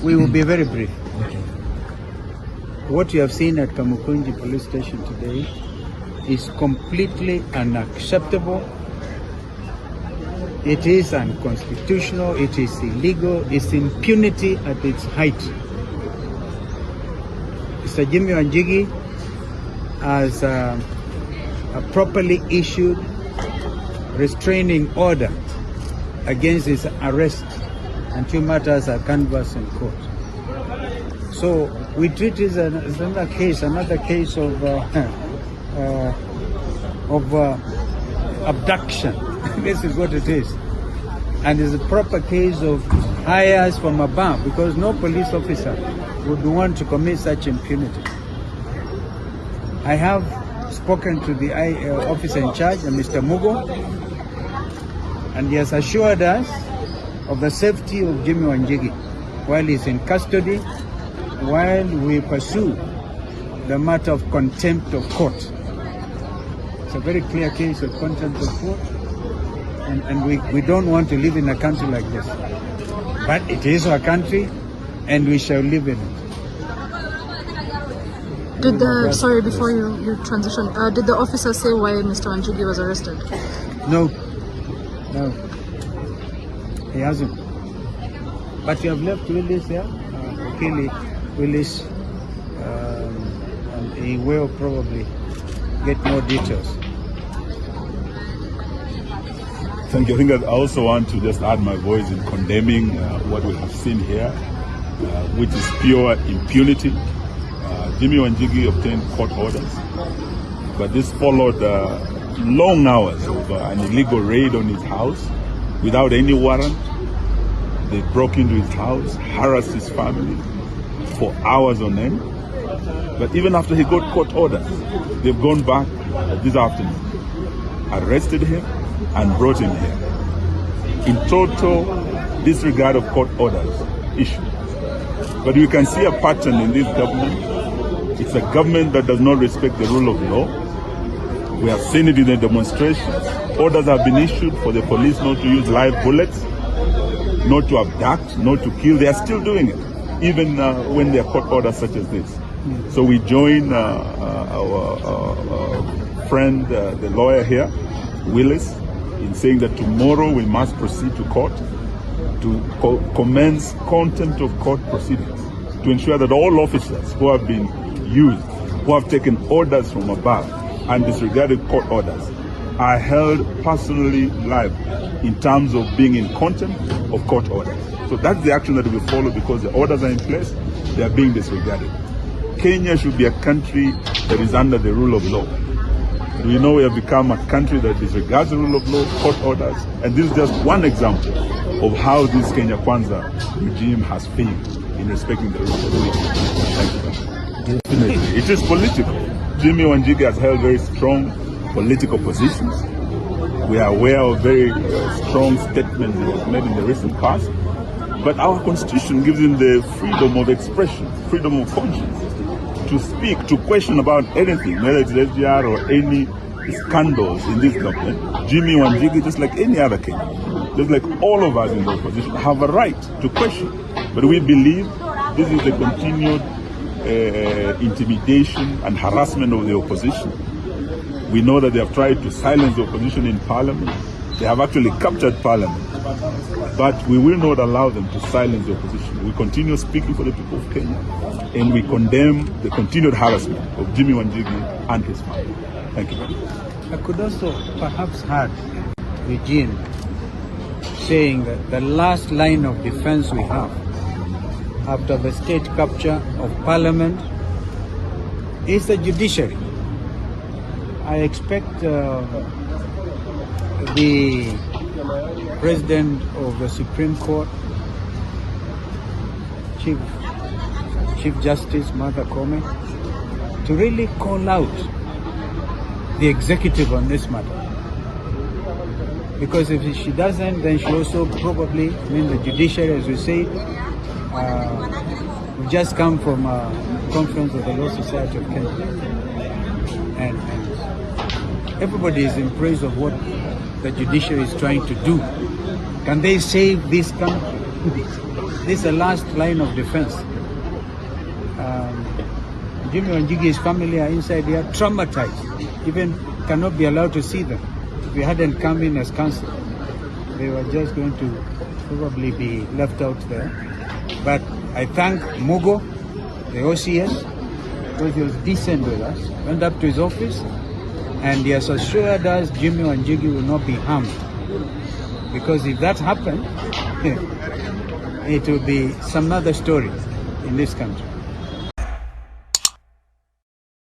We will be very brief. Okay. What you have seen at Kamukunji police station today is completely unacceptable. It is unconstitutional, it is illegal, it's impunity at its height. Mr. Jimmy Wanjigi has a properly issued restraining order against his arrest until matters are canvassed in court. So we treat this as another case of abduction. This is what it is. And it's a proper case of hires from above, because no police officer would want to commit such impunity. I have spoken to the officer in charge, Mr. Mugo, and he has assured us of the safety of Jimmy Wanjigi while he's in custody, while we pursue the matter of contempt of court. It's a very clear case of contempt of court, and we don't want to live in a country like this. But it is our country, and we shall live in it. Sorry, before you transition, did the officer say why Mr. Wanjigi was arrested? No, he hasn't. But you have left Willis here, Willis, and he will probably get more details. Thank you. I think I also want to just add my voice in condemning what we have seen here, which is pure impunity. Jimmy Wanjigi obtained court orders, but this followed long hours of an illegal raid on his house without any warrant. They broke into his house, harassed his family for hours on end. But even after he got court orders, they've gone back this afternoon, arrested him and brought him here in total disregard of court orders issued. But we can see a pattern in this government. It's a government that does not respect the rule of law. We have seen it in the demonstrations. Orders have been issued for the police not to use live bullets, not to abduct, not to kill. They are still doing it, even when there are court orders such as this. So we join our friend, the lawyer here, Willis, in saying that tomorrow we must proceed to court to commence contempt of court proceedings to ensure that all officers who have been used, who have taken orders from above and disregarded court orders, are held personally liable in terms of being in contempt of court orders. So that's the action that we follow, because the orders are in place, they are being disregarded. Kenya should be a country that is under the rule of law. We know we have become a country that disregards the rule of law, court orders, and this is just one example of how this Kenya Kwanza regime has failed in respecting the rule of law. Thank you. Definitely. It is political. Jimmy Wanjigi has held very strong political positions. We are aware of very strong statements that was made in the recent past. But our constitution gives him the freedom of expression, freedom of conscience, to speak, to question about anything, whether it's SGR or any scandals in this government. Jimmy Wanjigi, just like any other Kenyan, just like all of us in the opposition, have a right to question. But we believe this is the continued intimidation and harassment of the opposition. We know that they have tried to silence the opposition in parliament. They have actually captured parliament. But we will not allow them to silence the opposition. We continue speaking for the people of Kenya, and we condemn the continued harassment of Jimmy Wanjigi and his family. Thank you. I could also perhaps add Eugene saying that the last line of defense we have after the state capture of parliament is the judiciary. I expect the President of the Supreme Court, Chief Justice Martha Koome, to really call out the executive on this matter. Because if she doesn't, then she also probably, the judiciary, as we say, we just come from a conference of the Law Society of Kenya. And everybody is in praise of what the judiciary is trying to do. Can they save this country? this is the last line of defense. Jimmy Wanjigi's family are inside here, traumatized, even cannot be allowed to see them. If we hadn't come in as counsel, they were just going to probably be left out there. But I thank Mugo, the OCS, because he was decent with us, went up to his office, and he has assured us Jimmy Wanjigi will not be harmed. Because if that happened, it will be some other story in this country.